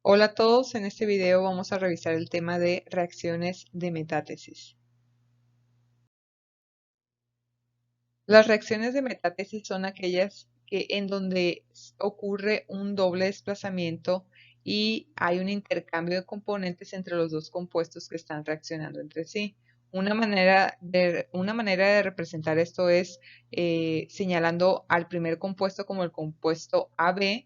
Hola a todos, en este video vamos a revisar el tema de reacciones de metátesis. Las reacciones de metátesis son aquellas en donde ocurre un doble desplazamiento y hay un intercambio de componentes entre los dos compuestos que están reaccionando entre sí. Una manera de representar esto es señalando al primer compuesto como el compuesto AB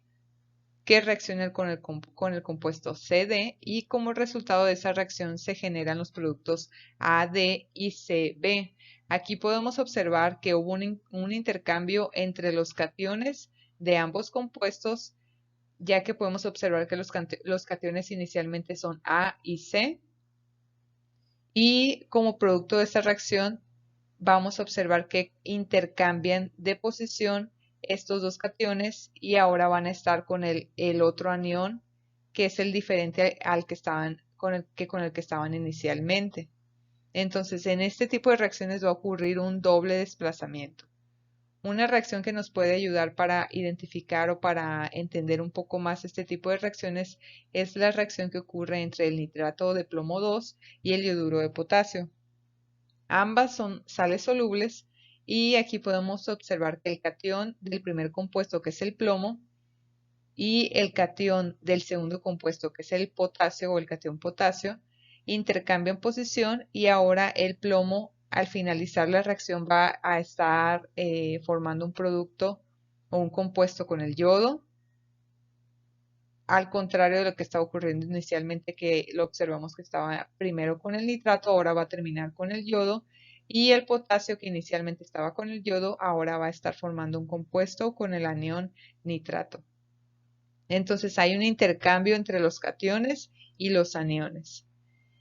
que reacciona con el compuesto CD y como resultado de esa reacción se generan los productos AD y CB. Aquí podemos observar que hubo un intercambio entre los cationes de ambos compuestos, ya que podemos observar que los cationes inicialmente son A y C, y como producto de esta reacción vamos a observar que intercambian de posición estos dos cationes y ahora van a estar con el otro anión que es el diferente al que estaban con el que estaban inicialmente. Entonces, en este tipo de reacciones va a ocurrir un doble desplazamiento. Una reacción que nos puede ayudar para identificar o para entender un poco más este tipo de reacciones es la reacción que ocurre entre el nitrato de plomo 2 y el yoduro de potasio. Ambas son sales solubles y aquí podemos observar que el catión del primer compuesto, que es el plomo, y el catión del segundo compuesto, que es el potasio o el catión potasio, intercambian posición y ahora el plomo al finalizar la reacción va a estar formando un producto o un compuesto con el yodo, al contrario de lo que estaba ocurriendo inicialmente, que lo observamos que estaba primero con el nitrato, ahora va a terminar con el yodo, y el potasio que inicialmente estaba con el yodo, ahora va a estar formando un compuesto con el anión nitrato. Entonces hay un intercambio entre los cationes y los aniones.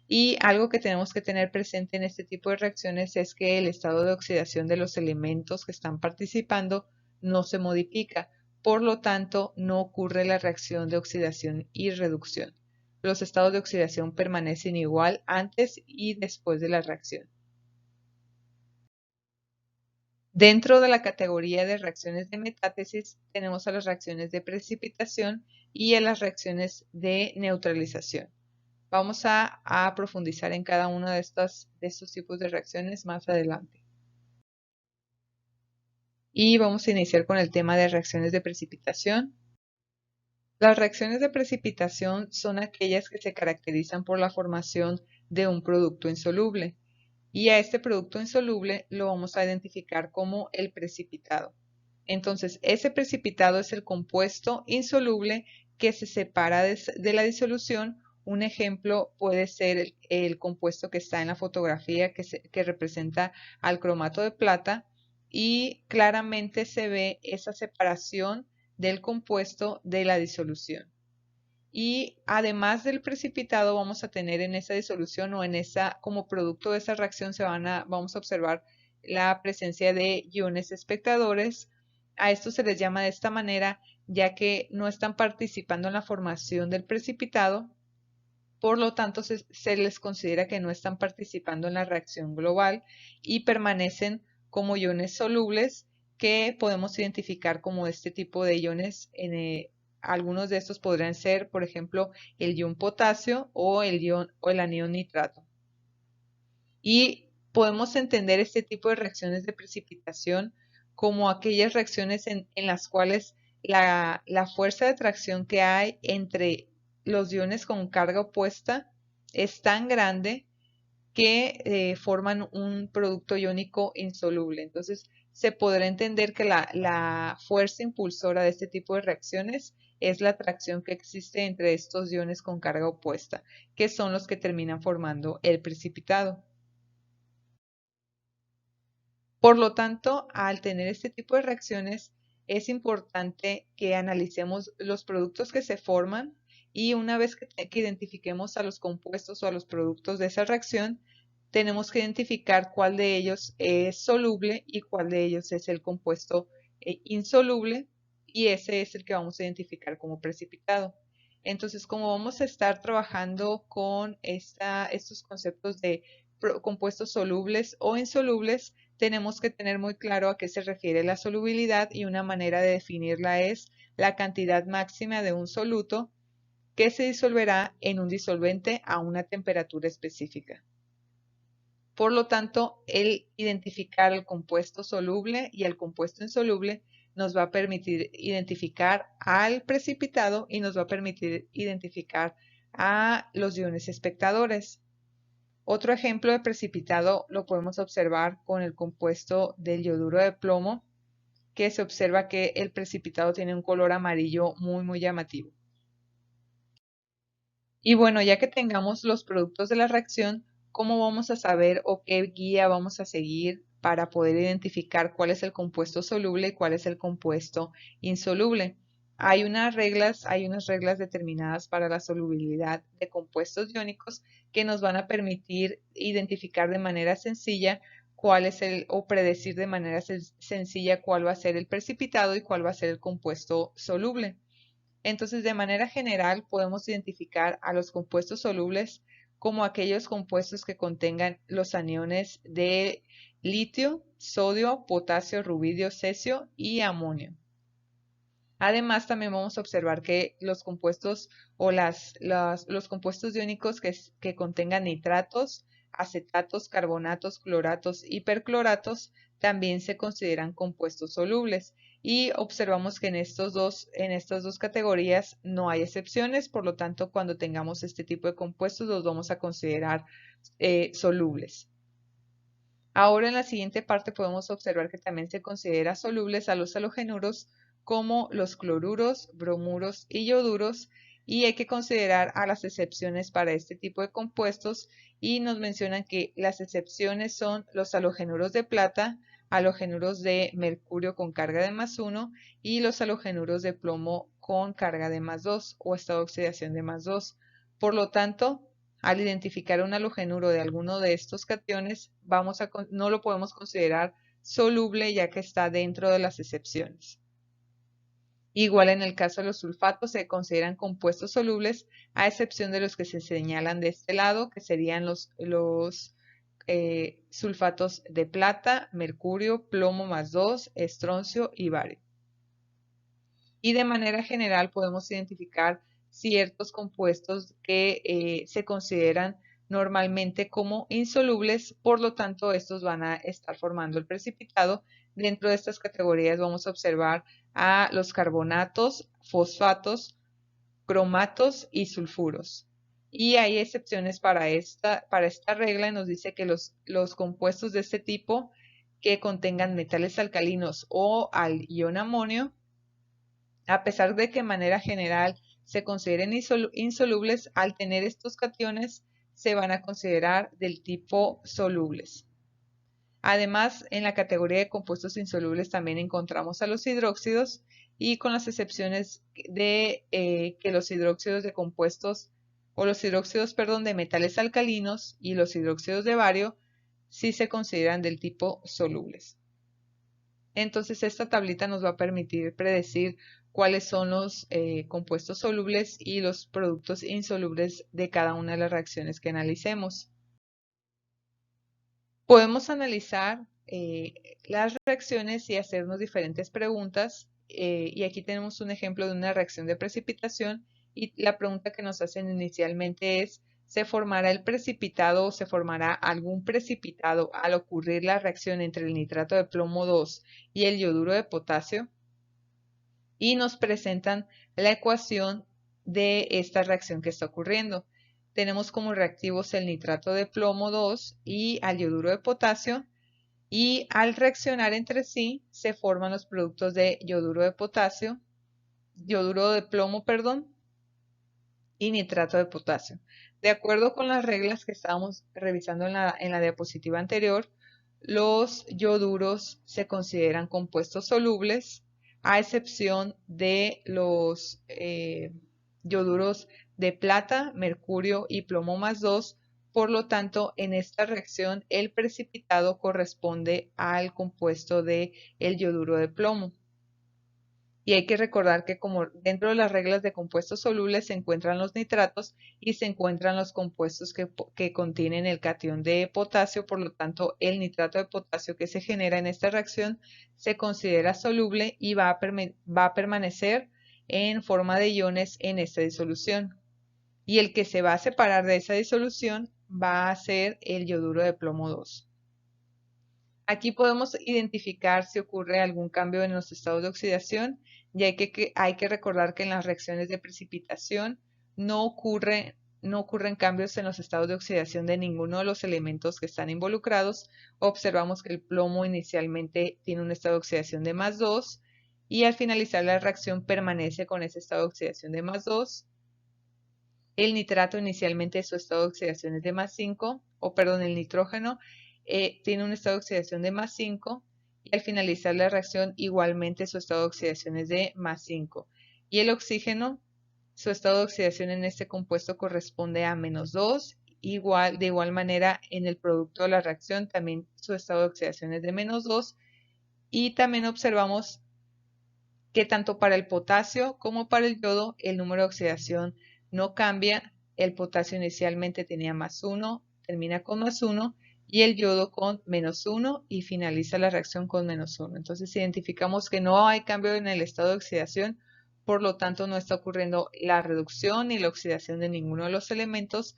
Y algo que tenemos que tener presente en este tipo de reacciones es que el estado de oxidación de los elementos que están participando no se modifica, por lo tanto no ocurre la reacción de oxidación y reducción. Los estados de oxidación permanecen igual antes y después de la reacción. Dentro de la categoría de reacciones de metátesis tenemos a las reacciones de precipitación y a las reacciones de neutralización. Vamos a profundizar en cada uno de estos tipos de reacciones más adelante. Y vamos a iniciar con el tema de reacciones de precipitación. Las reacciones de precipitación son aquellas que se caracterizan por la formación de un producto insoluble. Y a este producto insoluble lo vamos a identificar como el precipitado. Entonces, ese precipitado es el compuesto insoluble que se separa de la disolución. Un ejemplo puede ser el compuesto que está en la fotografía que representa al cromato de plata y claramente se ve esa separación del compuesto de la disolución. Y además del precipitado vamos a tener en esa disolución o como producto de esa reacción vamos a observar la presencia de iones espectadores. A estos se les llama de esta manera ya que no están participando en la formación del precipitado, por lo tanto se les considera que no están participando en la reacción global y permanecen como iones solubles que podemos identificar como este tipo de iones. Algunos de estos podrían ser, por ejemplo, el ion potasio o el anión nitrato. Y podemos entender este tipo de reacciones de precipitación como aquellas reacciones en las cuales la fuerza de atracción que hay entre los iones con carga opuesta es tan grande que forman un producto iónico insoluble. Entonces, se podrá entender que la fuerza impulsora de este tipo de reacciones es la atracción que existe entre estos iones con carga opuesta, que son los que terminan formando el precipitado. Por lo tanto, al tener este tipo de reacciones, es importante que analicemos los productos que se forman y una vez que identifiquemos a los compuestos o a los productos de esa reacción, tenemos que identificar cuál de ellos es soluble y cuál de ellos es el compuesto insoluble, y ese es el que vamos a identificar como precipitado. Entonces, como vamos a estar trabajando con estos conceptos de compuestos solubles o insolubles, tenemos que tener muy claro a qué se refiere la solubilidad, y una manera de definirla es la cantidad máxima de un soluto que se disolverá en un disolvente a una temperatura específica. Por lo tanto, el identificar el compuesto soluble y el compuesto insoluble nos va a permitir identificar al precipitado y nos va a permitir identificar a los iones espectadores. Otro ejemplo de precipitado lo podemos observar con el compuesto del yoduro de plomo, que se observa que el precipitado tiene un color amarillo muy llamativo. Y bueno, ya que tengamos los productos de la reacción, ¿cómo vamos a saber o qué guía vamos a seguir para poder identificar cuál es el compuesto soluble y cuál es el compuesto insoluble? Hay unas reglas determinadas para la solubilidad de compuestos iónicos que nos van a permitir identificar de manera sencilla cuál es o predecir de manera sencilla cuál va a ser el precipitado y cuál va a ser el compuesto soluble. Entonces, de manera general, podemos identificar a los compuestos solubles como aquellos compuestos que contengan los aniones de litio, sodio, potasio, rubidio, cesio y amonio. Además, también vamos a observar que los compuestos o los compuestos iónicos que contengan nitratos, acetatos, carbonatos, cloratos y percloratos también se consideran compuestos solubles. Y observamos que en estas dos categorías no hay excepciones, por lo tanto, cuando tengamos este tipo de compuestos los vamos a considerar solubles. Ahora en la siguiente parte podemos observar que también se considera solubles a los halogenuros como los cloruros, bromuros y yoduros, y hay que considerar a las excepciones para este tipo de compuestos y nos mencionan que las excepciones son los halogenuros de plata, halogenuros de mercurio con carga de +1 y los halogenuros de plomo con carga de +2 o estado de oxidación de +2. Por lo tanto, al identificar un halogenuro de alguno de estos cationes, no lo podemos considerar soluble ya que está dentro de las excepciones. Igual en el caso de los sulfatos se consideran compuestos solubles a excepción de los que se señalan de este lado, que serían los sulfatos de plata, mercurio, plomo +2, estroncio y bario. Y de manera general podemos identificar ciertos compuestos que se consideran normalmente como insolubles, por lo tanto estos van a estar formando el precipitado. Dentro de estas categorías vamos a observar a los carbonatos, fosfatos, cromatos y sulfuros. Y hay excepciones para esta regla y nos dice que los compuestos de este tipo que contengan metales alcalinos o al ion amonio, a pesar de que de manera general se consideren insolubles, al tener estos cationes se van a considerar del tipo solubles. Además, en la categoría de compuestos insolubles también encontramos a los hidróxidos y con las excepciones de que los hidróxidos de compuestos o los hidróxidos, de metales alcalinos y los hidróxidos de bario sí se consideran del tipo solubles. Entonces, esta tablita nos va a permitir predecir cuáles son los compuestos solubles y los productos insolubles de cada una de las reacciones que analicemos. Podemos analizar las reacciones y hacernos diferentes preguntas. Y aquí tenemos un ejemplo de una reacción de precipitación y la pregunta que nos hacen inicialmente es: ¿se formará el precipitado o se formará algún precipitado al ocurrir la reacción entre el nitrato de plomo 2 y el yoduro de potasio? Y nos presentan la ecuación de esta reacción que está ocurriendo. Tenemos como reactivos el nitrato de plomo 2 y al yoduro de potasio, y al reaccionar entre sí se forman los productos de yoduro de plomo, y nitrato de potasio. De acuerdo con las reglas que estábamos revisando en la diapositiva anterior, los yoduros se consideran compuestos solubles, a excepción de los yoduros de plata, mercurio y plomo +2. Por lo tanto, en esta reacción el precipitado corresponde al compuesto de el yoduro de plomo. Y hay que recordar que como dentro de las reglas de compuestos solubles se encuentran los nitratos y se encuentran los compuestos que contienen el catión de potasio, por lo tanto el nitrato de potasio que se genera en esta reacción se considera soluble y va a permanecer en forma de iones en esta disolución. y el que se va a separar de esa disolución va a ser el yoduro de plomo 2. Aquí podemos identificar si ocurre algún cambio en los estados de oxidación y hay que recordar que en las reacciones de precipitación no ocurren cambios en los estados de oxidación de ninguno de los elementos que están involucrados. Observamos que el plomo inicialmente tiene un estado de oxidación de +2 y al finalizar la reacción permanece con ese estado de oxidación de +2. El nitrato inicialmente su estado de oxidación es de +5, el nitrógeno tiene un estado de oxidación de +5 y al finalizar la reacción igualmente su estado de oxidación es de +5. Y el oxígeno, su estado de oxidación en este compuesto corresponde a -2. De igual manera en el producto de la reacción también su estado de oxidación es de -2. Y también observamos que tanto para el potasio como para el yodo el número de oxidación no cambia. El potasio inicialmente tenía +1, termina con +1 y el yodo con -1 y finaliza la reacción con -1. Entonces identificamos que no hay cambio en el estado de oxidación, por lo tanto no está ocurriendo la reducción ni la oxidación de ninguno de los elementos.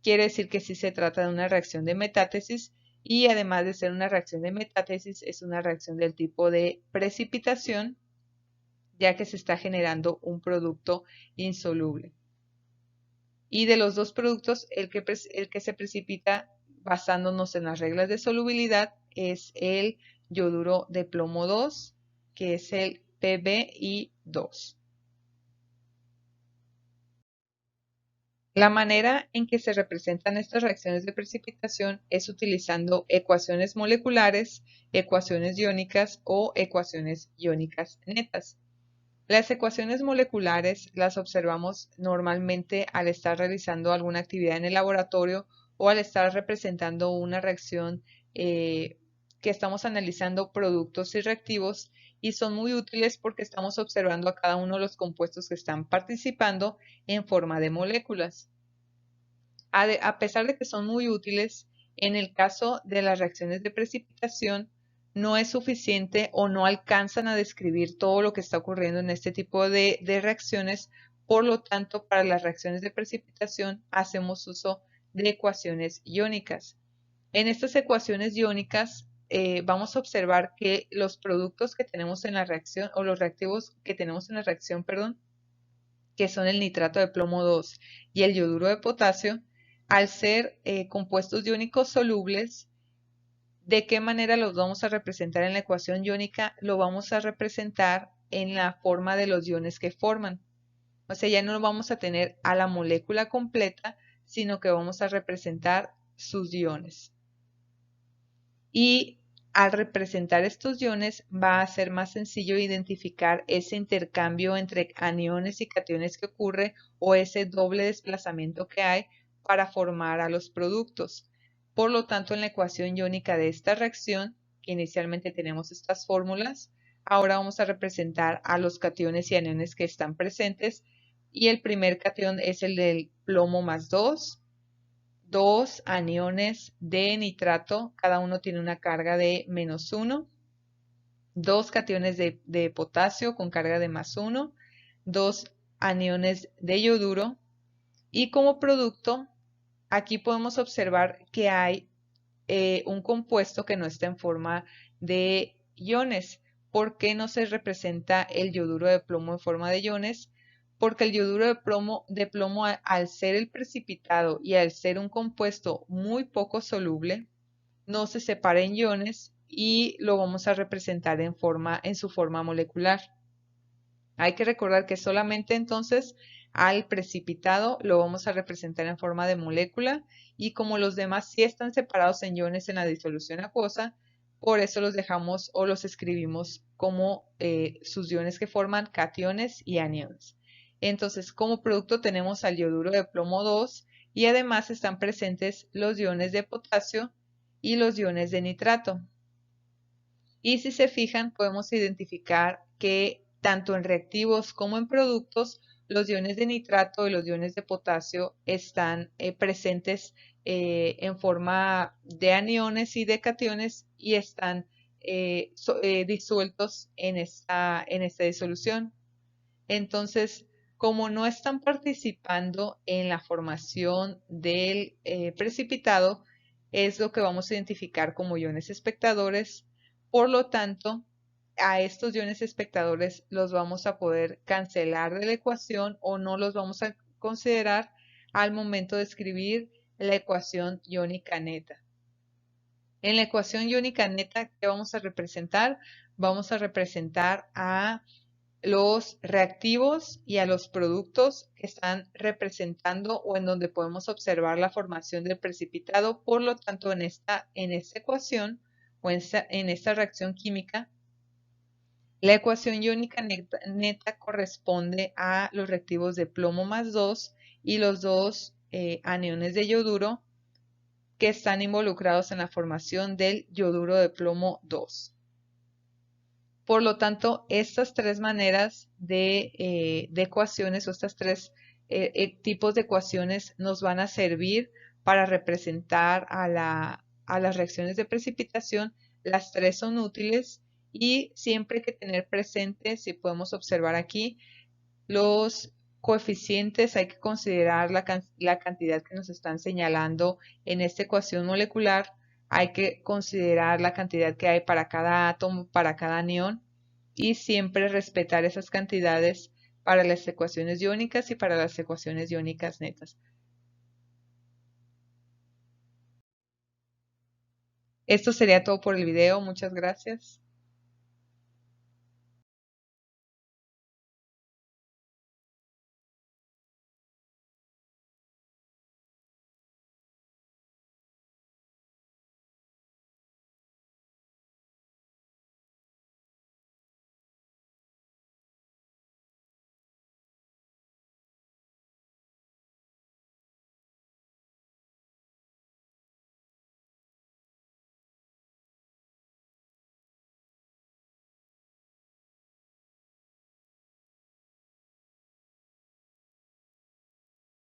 Quiere decir que sí se trata de una reacción de metátesis y además de ser una reacción de metátesis es una reacción del tipo de precipitación, ya que se está generando un producto insoluble. Y de los dos productos, el que se precipita basándonos en las reglas de solubilidad es el yoduro de plomo 2, que es el PbI2. La manera en que se representan estas reacciones de precipitación es utilizando ecuaciones moleculares, ecuaciones iónicas o ecuaciones iónicas netas. Las ecuaciones moleculares las observamos normalmente al estar realizando alguna actividad en el laboratorio o al estar representando una reacción que estamos analizando productos y reactivos, y son muy útiles porque estamos observando a cada uno de los compuestos que están participando en forma de moléculas. A pesar de que son muy útiles, en el caso de las reacciones de precipitación, no es suficiente o no alcanzan a describir todo lo que está ocurriendo en este tipo de reacciones. Por lo tanto, para las reacciones de precipitación hacemos uso de ecuaciones iónicas. En estas ecuaciones iónicas vamos a observar que los productos que tenemos en la reacción o los reactivos que tenemos en la reacción, perdón, que son el nitrato de plomo 2 y el yoduro de potasio, al ser compuestos iónicos solubles, ¿de qué manera los vamos a representar en la ecuación iónica? Lo vamos a representar en la forma de los iones que forman. O sea, ya no vamos a tener a la molécula completa, sino que vamos a representar sus iones. Y al representar estos iones va a ser más sencillo identificar ese intercambio entre aniones y cationes que ocurre o ese doble desplazamiento que hay para formar a los productos. Por lo tanto, en la ecuación iónica de esta reacción, que inicialmente tenemos estas fórmulas, ahora vamos a representar a los cationes y aniones que están presentes, y el primer catión es el del plomo +2, dos aniones de nitrato, cada uno tiene una carga de -1, dos cationes de potasio con carga de +1, dos aniones de yoduro, y como producto aquí podemos observar que hay un compuesto que no está en forma de iones. ¿Por qué no se representa el yoduro de plomo en forma de iones? Porque el yoduro de plomo al ser el precipitado y al ser un compuesto muy poco soluble, no se separa en iones y lo vamos a representar en su forma molecular. Hay que recordar que solamente entonces al precipitado lo vamos a representar en forma de molécula, y como los demás sí están separados en iones en la disolución acuosa, por eso los dejamos o los escribimos como sus iones que forman cationes y aniones. Entonces, como producto tenemos al yoduro de plomo 2 y además están presentes los iones de potasio y los iones de nitrato. Y si se fijan, podemos identificar que tanto en reactivos como en productos, los iones de nitrato y los iones de potasio están presentes en forma de aniones y de cationes y están disueltos en esta disolución. Entonces, Como no están participando en la formación del precipitado, es lo que vamos a identificar como iones espectadores. Por lo tanto, a estos iones espectadores los vamos a poder cancelar de la ecuación o no los vamos a considerar al momento de escribir la ecuación iónica neta. En la ecuación iónica neta, ¿qué vamos a representar? Vamos a representar a los reactivos y a los productos que están representando o en donde podemos observar la formación del precipitado. Por lo tanto, en esta ecuación o en esta reacción química, la ecuación iónica neta corresponde a los reactivos de plomo más 2 y los dos aniones de yoduro que están involucrados en la formación del yoduro de plomo 2. Por lo tanto, estas tres maneras de ecuaciones o estos tres tipos de ecuaciones nos van a servir para representar a las reacciones de precipitación. Las tres son útiles y siempre hay que tener presente, si podemos observar aquí, los coeficientes, hay que considerar la cantidad que nos están señalando en esta ecuación molecular, hay que considerar la cantidad que hay para cada átomo, para cada anión, y siempre respetar esas cantidades para las ecuaciones iónicas y para las ecuaciones iónicas netas. Esto sería todo por el video. Muchas gracias.